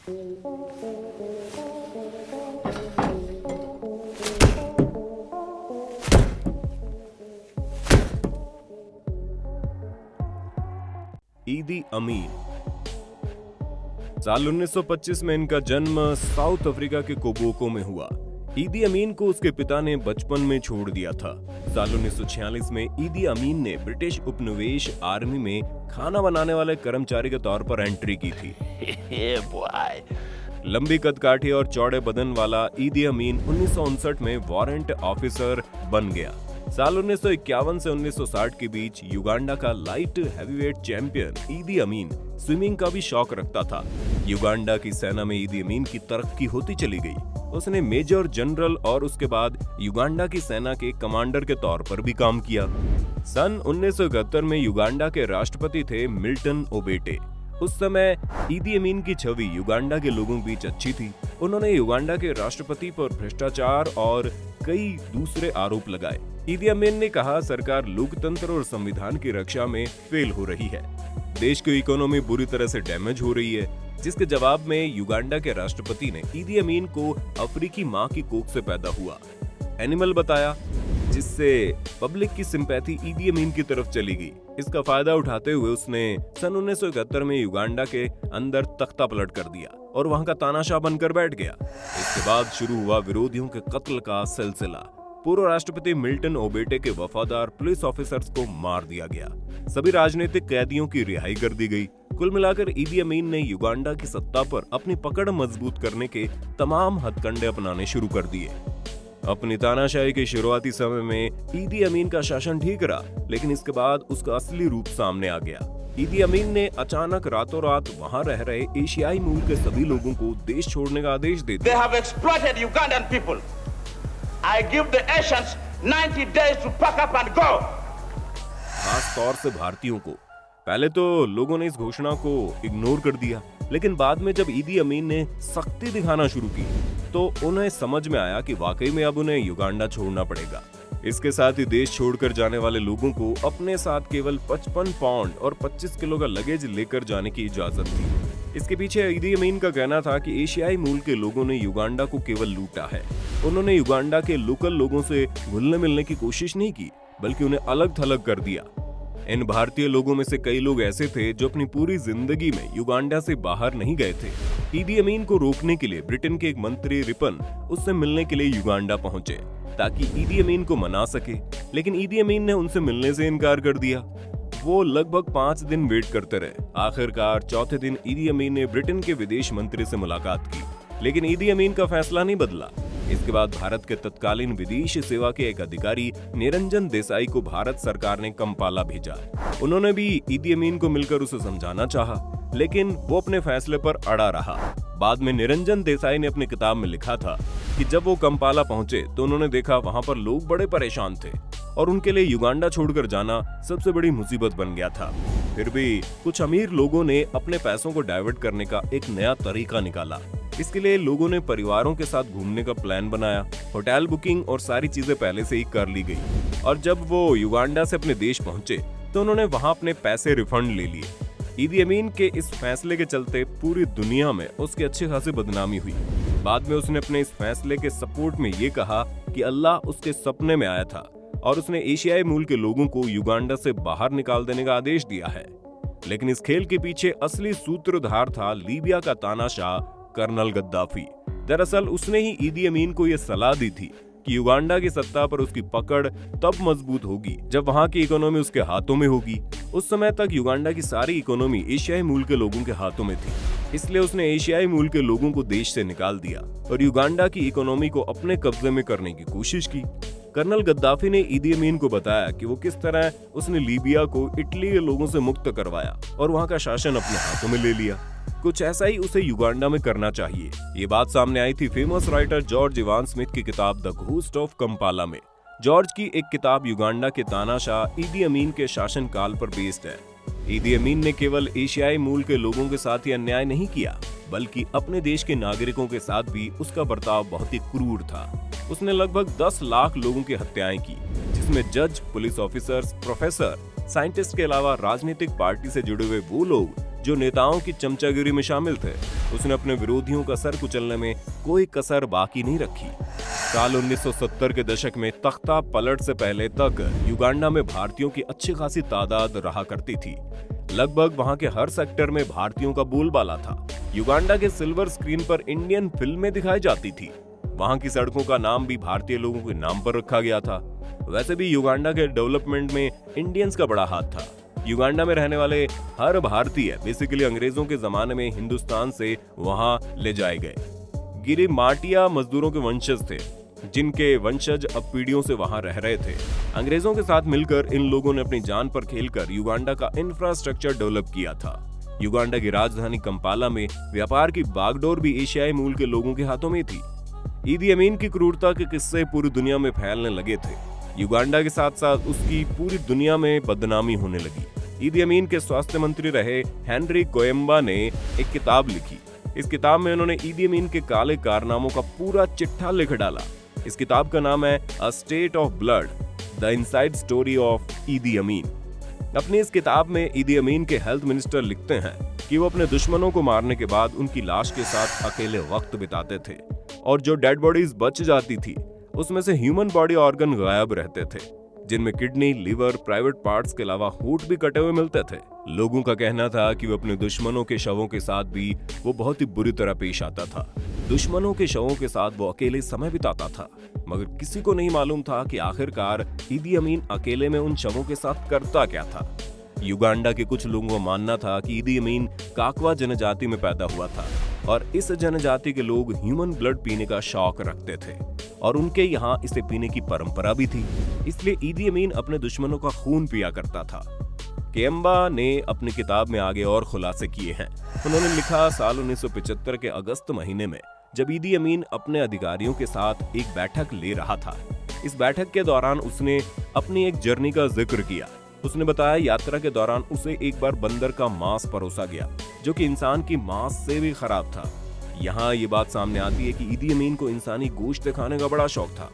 ईदी अमीन। साल 1925 में इनका जन्म साउथ अफ्रीका के कोबोको में हुआ। ईदी अमीन को उसके पिता ने बचपन में छोड़ दिया था। साल 1946 में ईदी अमीन ने ब्रिटिश उपनिवेश आर्मी में खाना बनाने वाले कर्मचारी के तौर पर एंट्री की थी। लंबी कदकाठी और चौड़े बदन वाला ईदी अमीन 1959 में वारंट ऑफिसर बन गया। साल 1951 से 1960 के बीच युगांडा का लाइट हैवीवेट चैंपियन ईदी अमीन स्विमिंग का भी शौक रखता था। युगांडा की सेना में ईदी अमीन की तरक्की होती चली गई। उसने मेजर जनरल और उसके बाद युगांडा की सेना के कमांडर के तौर पर भी काम किया। सन 1971 में युगांडा के राष्ट्रपति थे मिल्टन ओबेटे। उस समय ईदी अमीन की छवि युगांडा के लोगों के बीच अच्छी थी। उन्होंने युगांडा के राष्ट्रपति पर भ्रष्टाचार और कई दूसरे आरोप लगाए। ईदी अमीन ने कहा, सरकार लोकतंत्र और संविधान की रक्षा में फेल हो रही है। देश की इकोनॉमी बुरी तरह से डैमेज हो रही है। जिसके जवाब में युगांडा के राष्ट्रपति ने ईदी अमीन को अफ्रीकी मां की कोख से पैदा हुआ एनिमल बताया, जिससे पब्लिक की सिंपैथी ईदी अमीन की तरफ चली गई। इसका फायदा उठाते हुए उसने सन 1971 में युगांडा के अंदर तख्ता पलट कर दिया और वहां का तानाशाह बनकर बैठ गया। इसके बाद शुरू हुआ विरोधियों के कत्ल का सिलसिला। पूर्व राष्ट्रपति मिल्टन ओबेटे के वफादार पुलिस ऑफिसर्स को मार दिया गया। सभी राजनीतिक कैदियों की रिहाई कर दी गई। कुल मिलाकर ईदी अमीन ने युगांडा की सत्ता पर अपनी पकड़ मजबूत करने के तमाम हथकंडे अपनाने शुरू कर दिए। अपनी तानाशाही के शुरुआती समय में ईदी अमीन का शासन ठीक रहा, लेकिन इसके बाद उसका असली रूप सामने आ गया। ईदी अमीन ने अचानक रातों रात वहां रह रहे एशियाई मूल के सभी लोगों को देश छोड़ने का आदेश दे दिया। They have exploited Ugandan people. I give the Asians 90 days to pack up and go. खास तौर से भारतीयों को। पहले तो लोगों ने इस घोषणा को इग्नोर कर दिया, लेकिन बाद में जब ईदी अमीन ने सख्ती दिखाना शुरू की तो उन्हें समझ में आया कि वाकई में अब उन्हें युगांडा छोड़ना पड़ेगा। इसके साथ ही देश छोड़कर जाने वाले लोगों को अपने साथ केवल 55 पाउंड और 25 किलो का लगेज लेकर जाने की इजाजत थी। इसके पीछे ईदी अमीन का कहना था कि एशियाई मूल के लोगों ने युगांडा को केवल लूटा है। उन्होंने युगांडा के लोकल लोगों से घुलने मिलने की कोशिश नहीं की, बल्कि उन्हें अलग थलग कर दिया। इन भारतीय लोगों में से कई लोग ऐसे थे जो अपनी पूरी जिंदगी में युगांडा से बाहर नहीं गए थे। ईदी अमीन को रोकने के लिए ब्रिटेन के एक मंत्री रिपन उससे मिलने के लिए युगांडा पहुंचे ताकि ईदी अमीन को मना सके, लेकिन ईदी अमीन ने उनसे मिलने से इनकार कर दिया। वो लगभग 5 दिन वेट करते रहे। आखिरकार चौथे दिन ईदी अमीन ने ब्रिटेन के विदेश मंत्री से मुलाकात की, लेकिन ईदी अमीन का फैसला नहीं बदला। इसके बाद भारत के तत्कालीन विदेश सेवा के एक अधिकारी निरंजन देसाई को भारत सरकार ने कंपाला भेजा। उन्होंने भी ईदी अमीन को मिलकर उसे समझाना चाहा, लेकिन वो अपने फैसले पर अड़ा रहा। बाद में निरंजन देसाई ने अपनी किताब में लिखा था कि जब वो कंपाला पहुंचे तो उन्होंने देखा वहां पर लोग बड़े परेशान थे और उनके लिए युगांडा छोड़कर जाना सबसे बड़ी मुसीबत बन गया था। फिर भी कुछ अमीर लोगों ने अपने पैसों को डाइवर्ट करने का एक नया तरीका निकाला। इसके लिए लोगों ने परिवारों के साथ घूमने का प्लान बनाया। होटल बुकिंग और सारी चीजें पहले से ही कर ली गई और जब वो युगांडा से अपने देश पहुंचे तो उन्होंने वहां अपने पैसे रिफंड ले लिए। ईदी अमीन के इस फैसले के चलते पूरी दुनिया में उसकी अच्छी खासी बदनामी हुई। बाद में उसने अपने इस फैसले के सपोर्ट में ये कहा कि अल्लाह उसके सपने में आया था और उसने एशियाई मूल के लोगों को युगांडा से बाहर निकाल देने का आदेश दिया है। लेकिन इस खेल के पीछे असली सूत्रधार था लीबिया का तानाशाह कर्नल गद्दाफी। दरअसल उसने ही ईदी अमीन को यह सलाह दी थी कि युगांडा की सत्ता पर उसकी पकड़ तब मजबूत होगी जब वहां की इकोनॉमी उसके हाथों में होगी। उस समय तक युगांडा की सारी इकोनॉमी एशियाई मूल के लोगों के हाथों में थी, इसलिए उसने एशियाई मूल के लोगों को देश से निकाल दिया और युगांडा की इकोनॉमी को अपने कब्जे में करने की कोशिश की। कर्नल गद्दाफी ने ईदी अमीन को बताया कि वो किस तरह उसने लीबिया को इटली के लोगों से मुक्त करवाया और वहां का शासन अपने हाथों में ले लिया। कुछ ऐसा ही उसे युगांडा में करना चाहिए। ये बात सामने आई थी famous writer George Ivan Smith की किताब द घोस्ट ऑफ कंपाला में। जॉर्ज की एक किताब युगांडा के तानाशाह ईदी अमीन के शासनकाल पर बेस्ड है। ईदी अमीन ने केवल एशियाई मूल के लोगों के साथ ही अन्याय नहीं किया, बल्कि अपने देश के नागरिकों के साथ भी उसका बर्ताव बहुत ही क्रूर था। उसने लगभग 10 लाख लोगों की हत्याएं की, जिसमें जज, पुलिस ऑफिसर्स, प्रोफेसर, साइंटिस्ट के अलावा राजनीतिक पार्टी से जुड़े हुए वो लोग जो नेताओं की चमचागिरी में शामिल थे। उसने अपने विरोधियों का सर कुचलने में कोई कसर बाकी नहीं रखी। साल 1970 के दशक में तख्ता पलट से पहले तक युगांडा में भारतीयों की अच्छी खासी तादाद रहा करती थी। लगभग वहां के हर सेक्टर में भारतीयों का बोलबाला था। युगांडा के सिल्वर स्क्रीन पर इंडियन फिल्में दिखाई जाती थी। वहां की सड़कों का नाम भी भारतीय लोगों के नाम पर रखा गया था। वैसे भी युगांडा के डेवलपमेंट में इंडियंस का बड़ा हाथ था। युगांडा में रहने वाले हर भारतीय बेसिकली अंग्रेजों के जमाने में हिंदुस्तान से वहां ले जाए गए। गिरिमाटिया मजदूरों के वंशज थे, जिनके वंशज अब पीढ़ियों से वहां रह रहे थे। अंग्रेजों के साथ मिलकर इन लोगों ने अपनी जान पर खेलकर युगांडा का इंफ्रास्ट्रक्चर डेवलप किया था। युगांडा की राजधानी कंपाला में व्यापार की बागडोर भी एशियाई मूल के लोगों के हाथों में थी। ईदी अमीन की क्रूरता के किस्से पूरी दुनिया में फैलने लगे थे। युगांडा के साथ साथ उसकी पूरी दुनिया में बदनामी होने लगी। ईदी अमीन के स्वास्थ्य मंत्री रहे हेनरी कोयम्बा ने एक किताब लिखी। इस किताब में उन्होंने ईदी अमीन के काले कारनामों का पूरा चिट्ठा लिख डाला। इस किताब का नाम है a state of blood, the inside story of ईदी अमीन। अपनी इस किताब में ईदी अमीन के हेल्थ मिनिस्टर लिखते हैं कि वो अपने दुश्मनों को मारने के बाद उनकी लाश के साथ अकेले वक्त बिताते थे और जो डेड बॉडीज बच जाती थी उसमें से ह्यूमन बॉडी ऑर्गन गायब रहते थे, जिनमें किडनी, लिवर, प्राइवेट पार्ट्स के अलावा होंठ भी कटे हुए मिलते थे। लोगों का कहना था कि वो अपने दुश्मनों के शवों के साथ भी वो बहुत ही बुरी तरह पेश आता था। दुश्मनों के शवों के साथ वो अकेले समय बिताता था, मगर किसी को नहीं मालूम था कि आखिरकार ईदी अमीन अकेले में उन शवों के साथ करता क्या था। युगांडा के कुछ लोगों का मानना था कि ईदी अमीन काकवा जनजाति में पैदा हुआ था और इस जनजाति के लोग ह्यूमन ब्लड पीने का शौक रखते थे और उनके यहाँ इसे पीने की परंपरा भी थी। इसलिए ईदी अमीन अपने दुश्मनों का खून पिया करता था। केम्बा ने अपनी किताब में आगे और खुलासे किए हैं। उन्होंने लिखा, साल 1975 के अगस्त महीने में जब ईदी अमीन अपने अधिकारियों के साथ एक बैठक ले रहा था, इस बैठक के दौरान उसने अपनी एक जर्नी का जिक्र किया। उसने बताया यात्रा के दौरान उसे एक बार बंदर का मांस परोसा गया, जो कि इंसान की मांस से भी खराब था। यहाँ ये बात सामने आती है कि ईदी अमीन को इंसानी गोश्त खाने का बड़ा शौक था।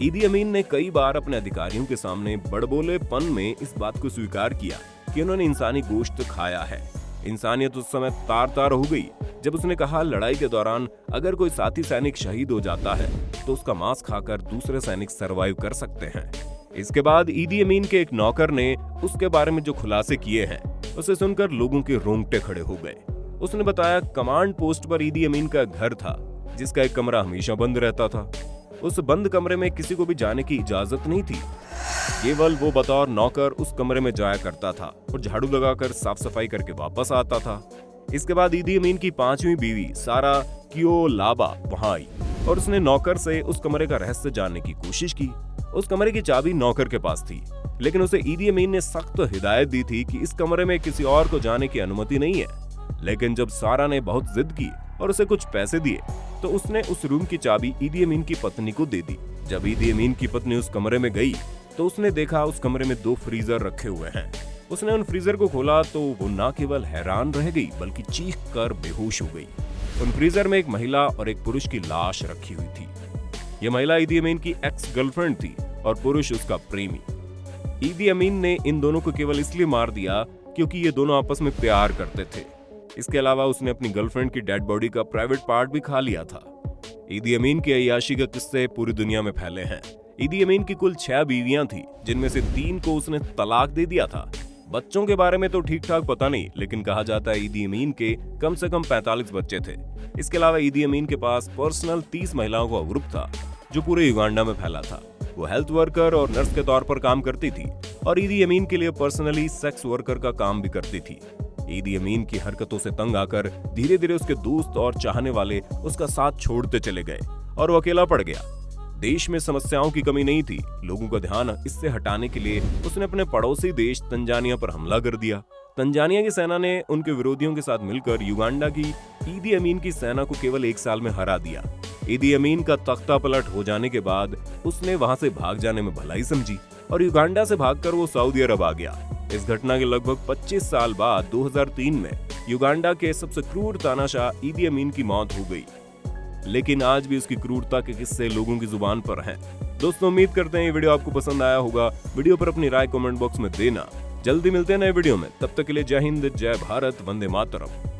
ईदी अमीन ने कई बार अपने अधिकारियों के सामने बड़बोलेपन में इस बात को स्वीकार किया कि उन्होंने इंसानी गोश्त खाया है। इंसानियत उस समय तार-तार हो गई जब उसने कहा, लड़ाई के दौरान अगर कोई साथी सैनिक शहीद हो जाता है तो उसका मांस खाकर दूसरे सैनिक सरवाइव कर सकते हैं। इसके बाद ईदी अमीन के एक नौकर ने उसके बारे में जो खुलासे किए हैं उसे सुनकर लोगों के रोंगटे खड़े हो गए। उसने बताया, कमांड पोस्ट पर ईदी अमीन का घर था, जिसका एक कमरा हमेशा बंद रहता था। उस बंद कमरे में किसी को भी जाने की इजाजत नहीं थी। केवल वो बतौर नौकर उस कमरे में जाया करता था और झाड़ू लगाकर साफ सफाई करके वापस आता था। इसके बाद ईदी अमीन की 5वीं बीवी सारा कियोलाबा वहां आई और उसने नौकर से उस कमरे का रहस्य जानने की कोशिश की। उस कमरे की चाबी नौकर के पास थी, लेकिन उसे ईदी अमीन ने सख्त हिदायत दी थी कि इस कमरे में किसी और को जाने की अनुमति नहीं है। लेकिन जब सारा ने बहुत जिद की और उसे कुछ पैसे दिए तो उसने उस रूम की चाबी ईदी अमीन की पत्नी को दे दी। जब ईदी अमीन की पत्नी उस कमरे में गई तो उसने देखा उस कमरे में 2 फ्रीजर रखे हुए हैं। उसने उन फ्रीजर को खोला तो वो न केवल हैरान रह गई बल्कि चीख कर बेहोश हो गई। उन फ्रीजर में एक महिला और एक पुरुष की लाश रखी हुई थी। यह महिला ईदी अमीन की एक्स गर्लफ्रेंड थी और पुरुष उसका प्रेमी। ईदी अमीन ने इन दोनों को केवल इसलिए मार दिया क्योंकि ये दोनों आपस में प्यार करते थे। इसके अलावा उसने अपनी गर्लफ्रेंड की डेड बॉडी का प्राइवेट पार्ट भी खा लिया था। ईदी अमीन की अय्याशी के किस्से पूरी दुनिया में फैले हैं। ईदी अमीन की कुल 6 बीवियां थी, जिनमें से 3 को उसने तलाक दे दिया था। बच्चों के बारे में तो ठीक ठाक पता नहीं, लेकिन कहा जाता है ईदी अमीन के कम से कम 45 बच्चे थे। इसके अलावा ईदी अमीन के पास पर्सनल 30 महिलाओं का ग्रुप था जो पूरे युगांडा में फैला था। वो हेल्थ वर्कर और नर्स के तौर पर काम करती थी और ईदी अमीन के लिए पर्सनली सेक्स वर्कर का काम भी करती थी। ईदी अमीन की हरकतों से तंग आकर धीरे धीरे उसके दोस्त और चाहने वाले उसका साथ छोड़ते चले गए और वो अकेला पड़ गया। देश में समस्याओं की कमी नहीं थी। लोगों का ध्यान इससे हटाने के लिए उसने अपने पड़ोसी देश तंजानिया पर हमला कर दिया। तंजानिया की सेना ने उनके विरोधियों के साथ मिलकर युगांडा की ईदी अमीन की सेना को केवल 1 साल में हरा दिया। ईदी अमीन का तख्ता पलट हो जाने के बाद उसने वहां से भाग जाने में भलाई समझी और युगांडा से भागकर वो सऊदी अरब आ गया। इस घटना के लगभग 25 साल बाद 2003 में युगांडा के सबसे क्रूर तानाशाह ईदी अमीन की मौत हो गई, लेकिन आज भी उसकी क्रूरता के किस्से लोगों की जुबान पर हैं। दोस्तों, उम्मीद करते हैं ये वीडियो आपको पसंद आया होगा। वीडियो पर अपनी राय कमेंट बॉक्स में देना। जल्दी मिलते हैं नए वीडियो में, तब तक के लिए जय हिंद, जय भारत, वंदे मातरम।